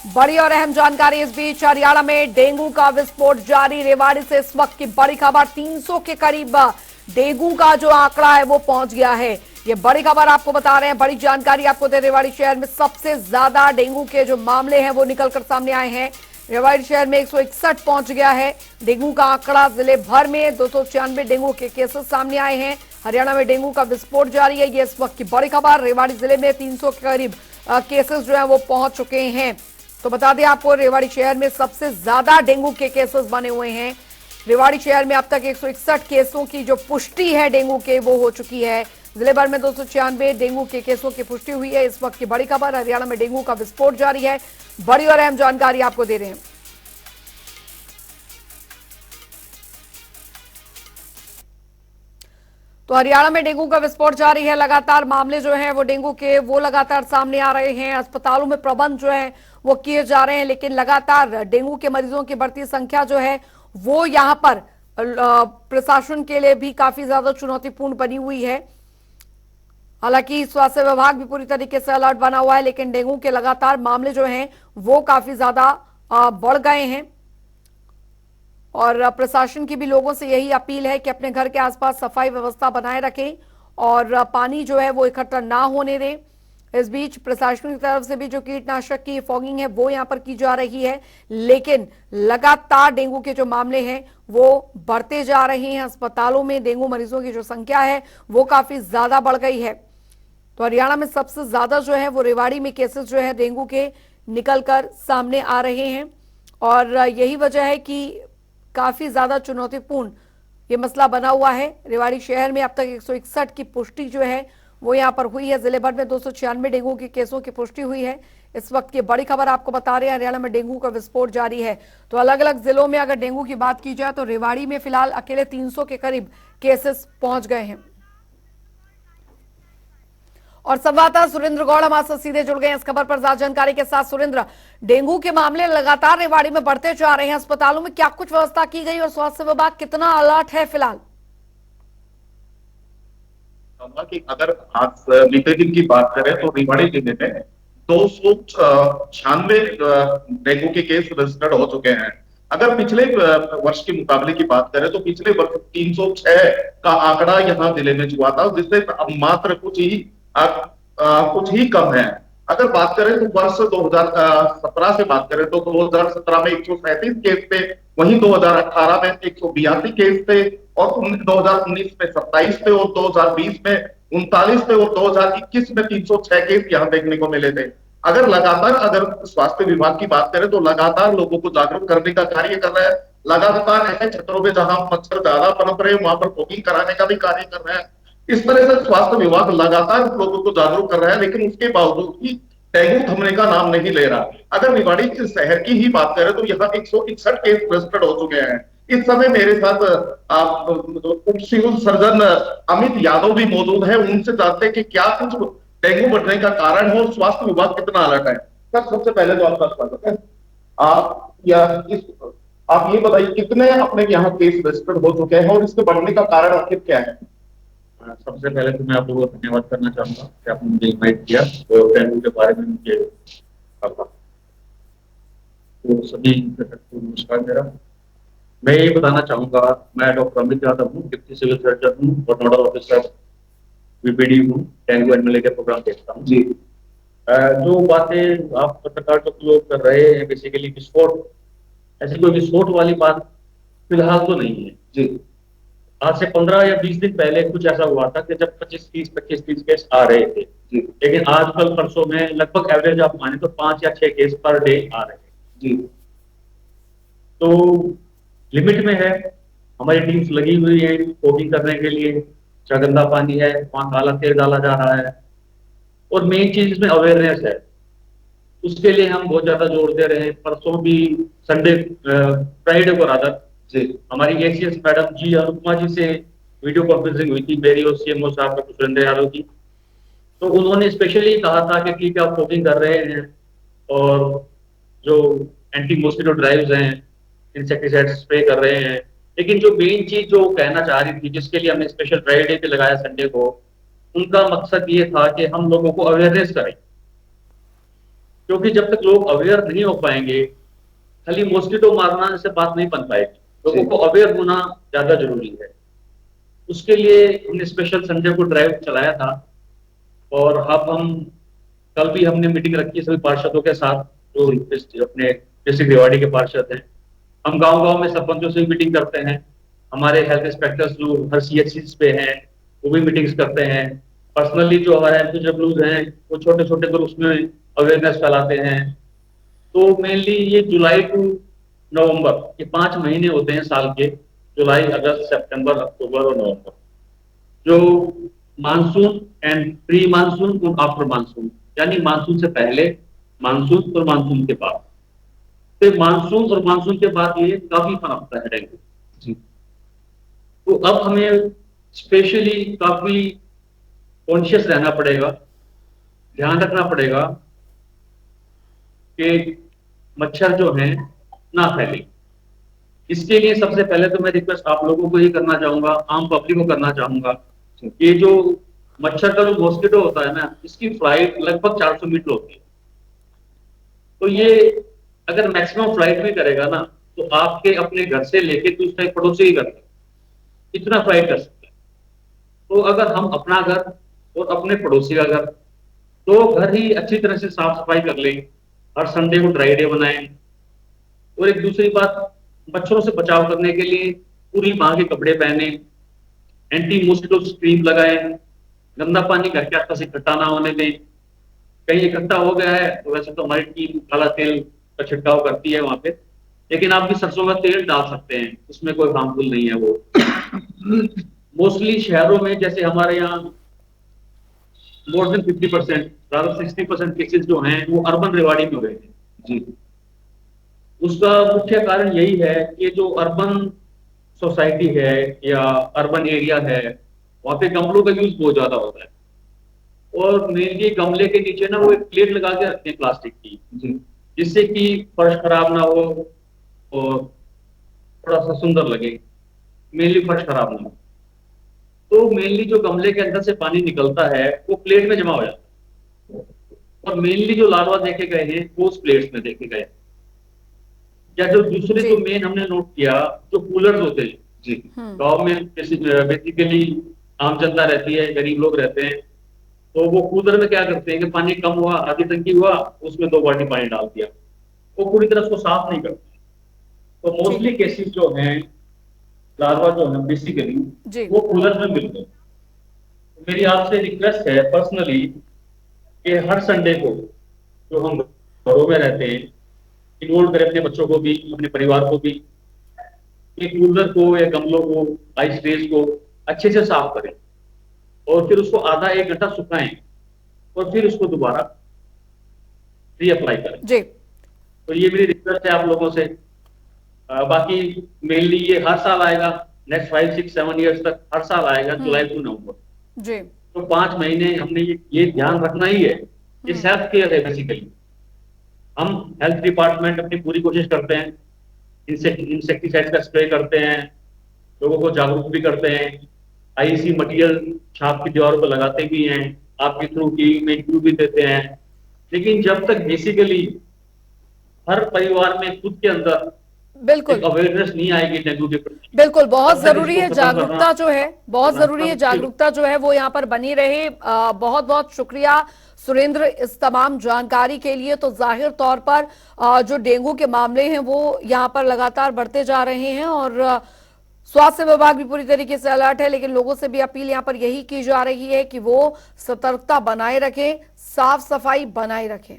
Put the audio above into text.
बड़ी और अहम जानकारी इस बीच हरियाणा में डेंगू का विस्फोट जारी। रेवाड़ी से इस वक्त की बड़ी खबर, 300 के करीब डेंगू का जो आंकड़ा है वो पहुंच गया है। ये बड़ी खबर आपको बता रहे हैं, बड़ी जानकारी आपको दे। रेवाड़ी शहर में सबसे ज्यादा डेंगू के जो मामले हैं वो निकलकर सामने आए हैं। रेवाड़ी शहर में 161 पहुंच गया है डेंगू का आंकड़ा। जिले भर में 296 डेंगू के केसेस सामने आए हैं। हरियाणा में डेंगू का विस्फोट जारी है, ये इस वक्त की बड़ी खबर। रेवाड़ी जिले में 300 के करीब केसेस जो है वो पहुंच चुके हैं। तो बता दें आपको, रेवाड़ी शहर में सबसे ज्यादा डेंगू के केसेस बने हुए हैं। रेवाड़ी शहर में अब तक 161 केसों की जो पुष्टि है डेंगू के वो हो चुकी है। जिले भर में 296 डेंगू के केसों की पुष्टि हुई है। इस वक्त की बड़ी खबर, हरियाणा में डेंगू का विस्फोट जारी है। बड़ी और अहम जानकारी आपको दे रहे हैं। तो हरियाणा में डेंगू का विस्फोट जारी है। लगातार मामले जो हैं वो डेंगू के वो लगातार सामने आ रहे हैं। अस्पतालों में प्रबंध जो है वो किए जा रहे हैं, लेकिन लगातार डेंगू के मरीजों की बढ़ती संख्या जो है वो यहां पर प्रशासन के लिए भी काफी ज्यादा चुनौतीपूर्ण बनी हुई है। हालांकि स्वास्थ्य विभाग भी पूरी तरीके से अलर्ट बना हुआ है, लेकिन डेंगू के लगातार मामले जो हैं वो काफी ज्यादा बढ़ गए हैं। और प्रशासन की भी लोगों से यही अपील है कि अपने घर के आसपास सफाई व्यवस्था बनाए रखें और पानी जो है वो इकट्ठा ना होने दें। इस बीच प्रशासन की तरफ से भी जो कीटनाशक की फॉगिंग है वो यहां पर की जा रही है, लेकिन लगातार डेंगू के जो मामले हैं वो बढ़ते जा रहे हैं। अस्पतालों में डेंगू मरीजों की जो संख्या है वो काफी ज्यादा बढ़ गई है। तो हरियाणा में सबसे ज्यादा जो है वो रेवाड़ी में केसेस जो है डेंगू के निकलकर सामने आ रहे हैं। और यही वजह है कि काफी ज्यादा चुनौतीपूर्ण ये मसला बना हुआ है। रेवाड़ी शहर में अब तक 161 की पुष्टि जो है वो यहां पर हुई है। जिले भर में 296 डेंगू के केसों की पुष्टि हुई है। इस वक्त की बड़ी खबर आपको बता रहे हैं, हरियाणा में डेंगू का विस्फोट जारी है। तो अलग अलग जिलों में अगर डेंगू की बात की जाए तो रेवाड़ी में फिलहाल अकेले 300 के करीब केसेस पहुंच गए हैं। और संवाददाता सुरेंद्र गौड़ हमारे साथ सीधे जुड़ गए हैं इस खबर पर ज्यादा जानकारी के साथ। सुरेंद्र, डेंगू के मामले लगातार रेवाड़ी में बढ़ते जा रहे हैं, अस्पतालों में क्या कुछ व्यवस्था की गई और स्वास्थ्य विभाग कितना अलर्ट है फिलहाल? कि अगर आज बीते दिन की बात करें तो रेवाड़ी जिले में 296 डेंगू के केस रजिस्टर्ड हो चुके हैं। अगर पिछले वर्ष के मुकाबले की बात करें तो पिछले वर्ष 306 का आंकड़ा यहाँ जिले में हुआ था, जिससे अब मात्र कुछ ही कम है। अगर बात करें तो वर्ष 2017 से बात करें तो 2017 में 137 केस थे, वहीं 2018 में 182 केस थे, और 2019 में 27 थे, और 2020 में 39 थे, और 2021 में 306 केस यहाँ देखने को मिले थे। अगर स्वास्थ्य विभाग की बात करें तो लगातार लोगों को जागरूक करने का कार्य कर रहा है। लगातार ऐसे क्षेत्रों में जहां मच्छर ज्यादा पनप रहे हैं वहां पर फॉगिंग कराने का भी कार्य कर रहा है। इस तरह से स्वास्थ्य विभाग लगातार लोगों को जागरूक कर रहा है, लेकिन उसके बावजूद भी डेंगू थमने का नाम नहीं ले रहा। अगर रेवाड़ी शहर की ही बात करें तो यहाँ 161 केस रजिस्टर्ड हो चुके हैं। इस समय मेरे साथ उप सिविल सर्जन अमित यादव भी मौजूद है। उनसे जानते हैं कि क्या कुछ डेंगू बढ़ने का कारण है और स्वास्थ्य विभाग कितना अलर्ट है। सर, सबसे पहले तो आपका स्वागत है। आप ये बताइए कितने अपने यहाँ केस रजिस्टर्ड हो चुके हैं और इसके बढ़ने का कारण आखिर क्या है? सबसे पहले तो मैं आपको धन्यवाद करना चाहूंगा कि आपने मुझे इनवाइट किया और डेंगू के बारे में मुझे बताया। तो सभी को नमस्कार मेरा। मैं ये बताना चाहूंगा, मैं डॉक्टर अमित यादव हूँ, डिप्टी सिविल सर्जन हूँ और नोडल ऑफिसर वीपीडी हूँ। डेंगू एंड मलेरिया प्रोग्राम देखता हूँ जी। जो बातें आप पत्रकार जो प्रयोग कर रहे हैं, बेसिकली विस्फोट, ऐसी कोई विस्फोट वाली बात फिलहाल तो नहीं है जी। आज से 15 या 20 दिन पहले कुछ ऐसा हुआ था कि जब 25-30 केस आ रहे थे, लेकिन आजकल परसों में लगभग एवरेज आप माने तो 5 या 6 केस पर डे आ रहे हैं जी। तो लिमिट में है, हमारी टीम्स लगी हुई है फॉगिंग करने के लिए। गंदा पानी है, वहां काला तेल डाला जा रहा है, और मेन चीज इसमें अवेयरनेस है। उसके लिए हम बहुत ज्यादा जोर दे रहे हैं। परसों भी संडे, फ्राइडे को रादर जी, हमारी एसीएस मैडम जी अनुपमा जी से वीडियो कॉन्फ्रेंसिंग हुई थी, मेरी और सीएमओ साहब डॉक्टर सुरेंद्र यादव की। तो उन्होंने स्पेशली कहा था कि ठीक है, आप फॉगिंग कर रहे हैं और जो एंटी मॉस्किटो ड्राइव्स हैं, इंसेक्टिसाइड स्प्रे कर रहे हैं, लेकिन जो मेन चीज जो कहना चाह रही थी, जिसके लिए हमने स्पेशल फ्राइडे पे लगाया संडे को, उनका मकसद ये था कि हम लोगों को अवेयरनेस करें क्योंकि जब तक लोग अवेयर नहीं हो पाएंगे, खाली मॉस्किटो मारना से बात नहीं बन पाएगी, लोगों को अवेयर होना ज्यादा जरूरी है। उसके लिए हमने स्पेशल संडे को ड्राइव चलाया था, और अब हम कल भी हमने मीटिंग रखी है सभी पार्षदों के साथ, जो अपने डिस्ट्रिक्ट रेवाड़ी के पार्षद हैं। हम गांव गांव में सरपंचों से भी मीटिंग करते हैं, हमारे हेल्थ इंस्पेक्टर्स जो हर CHCs पे हैं वो भी मीटिंग्स करते हैं। पर्सनली जो हमारे एमपीडब्ल्यूज हैं वो छोटे छोटे ग्रुप्स में अवेयरनेस फैलाते हैं। तो मेनली ये जुलाई टू नवंबर, ये 5 महीने होते हैं साल के, जुलाई, अगस्त, सितंबर, अक्टूबर और नवंबर, जो मानसून एंड प्री मानसून और आफ्टर मानसून, यानी मानसून से पहले, मानसून और मानसून के बाद। तो मानसून और मानसून के बाद ये काफी पनपता है डेंगू जी। तो अब हमें स्पेशली काफी कॉन्शियस रहना पड़ेगा, ध्यान रखना पड़ेगा कि मच्छर जो हैं ना फैले। इसके लिए सबसे पहले तो मैं रिक्वेस्ट आप लोगों को ही करना चाहूंगा, आम पब्लिक को करना चाहूंगा, ये जो मच्छर का जो मॉस्किटो होता है ना, इसकी फ्लाइट लगभग 400 मीटर होती है। तो ये अगर मैक्सिमम फ्लाइट में करेगा ना, तो आपके अपने घर से लेके तो उसका एक पड़ोसी ही करता है, इतना फ्लाइट कर सकता है। तो अगर हम अपना घर और अपने पड़ोसी का घर, तो घर ही अच्छी तरह से साफ सफाई कर लें, हर संडे को ड्राई डे बनाएं। और एक दूसरी बात, मच्छरों से बचाव करने के लिए पूरी माह के कपड़े पहने, एंटी मॉस्किटो क्रीम लगाएं, गंदा पानी घर के आसपास इकट्ठा ना होने दें। कहीं इकट्ठा हो गया है तो वैसे तो हमारी टीम काला तेल का छिड़काव करती है वहां पे, लेकिन आप भी सरसों का तेल डाल सकते हैं, उसमें कोई हार्मफुल नहीं है वो। मोस्टली शहरों में, जैसे हमारे यहाँ मोर देन 50%, 60% केसेस जो हैं वो अर्बन रेवाड़ी में हो रहे हैं जी। उसका मुख्य कारण यही है कि जो अर्बन सोसाइटी है या अर्बन एरिया है, वहां पे गमलों का यूज बहुत ज्यादा होता है, और मेनली गमले के नीचे ना वो एक प्लेट लगा के रखते हैं प्लास्टिक की, जिससे कि फर्श खराब ना हो और थोड़ा सा सुंदर लगे, मेनली फर्श खराब ना हो। तो मेनली जो गमले के अंदर से पानी निकलता है वो प्लेट में जमा हो जाता है, और मेनली जो लार्वा देखे गए हैं वो उस प्लेट्स में देखे गए। या जो दूसरे जो मेन हमने नोट किया, जो कूलर्स होते हैं जी, गांव में बेसिकली आम जनता रहती है, गरीब लोग रहते हैं, तो वो कूलर में क्या करते हैं कि पानी कम हुआ, आधी टंकी हुआ, उसमें 2 बाल्टी पानी डाल दिया, वो पूरी तरह उसको साफ नहीं करते। तो मोस्टली केसेस जो हैं, लार्वा जो है बेसिकली वो कूलर में मिलते हैं। तो मेरी आपसे रिक्वेस्ट है पर्सनली कि हर संडे को जो हम घरों में रहते हैं, इन्वॉल्व करें अपने बच्चों को भी, अपने परिवार को भी, कि कूलर को या गमलों को, आइस ट्रेस को अच्छे से साफ करें, और फिर उसको आधा 1 घंटा सुखाएं, और फिर उसको दोबारा रीअप्लाई करें जी। तो ये मेरी रिक्वेस्ट है आप लोगों से। बाकी मेनली ये हर साल आएगा, नेक्स्ट 5, 6, 7 ईयर्स तक हर साल आएगा, जुलाई टू नवंबर जी। तो 5 महीने हमने ये ध्यान रखना ही है, ये सेल्फ केयर है बेसिकली। हम हेल्थ डिपार्टमेंट अपनी पूरी कोशिश करते हैं, इंसेक्टिसाइड का स्प्रे करते हैं, लोगों को जागरूक भी करते हैं, IEC मटेरियल छाप की दीवारों पर लगाते भी हैं, आपके थ्रू की में क्यू भी देते हैं। लेकिन जब तक बेसिकली हर परिवार में खुद के अंदर बिल्कुल अवेयरनेस नहीं आएगी डेंगू के प्रति, बिल्कुल बहुत जरूरी है जागरूकता जो है, बहुत जरूरी है जागरूकता जो है वो यहाँ पर बनी रहे। बहुत बहुत शुक्रिया सुरेंद्र इस तमाम जानकारी के लिए। तो जाहिर तौर पर जो डेंगू के मामले हैं वो यहाँ पर लगातार बढ़ते जा रहे हैं, और स्वास्थ्य विभाग भी पूरी तरीके से अलर्ट है, लेकिन लोगों से भी अपील यहाँ पर यही की जा रही है कि वो सतर्कता बनाए रखें, साफ सफाई बनाए रखें।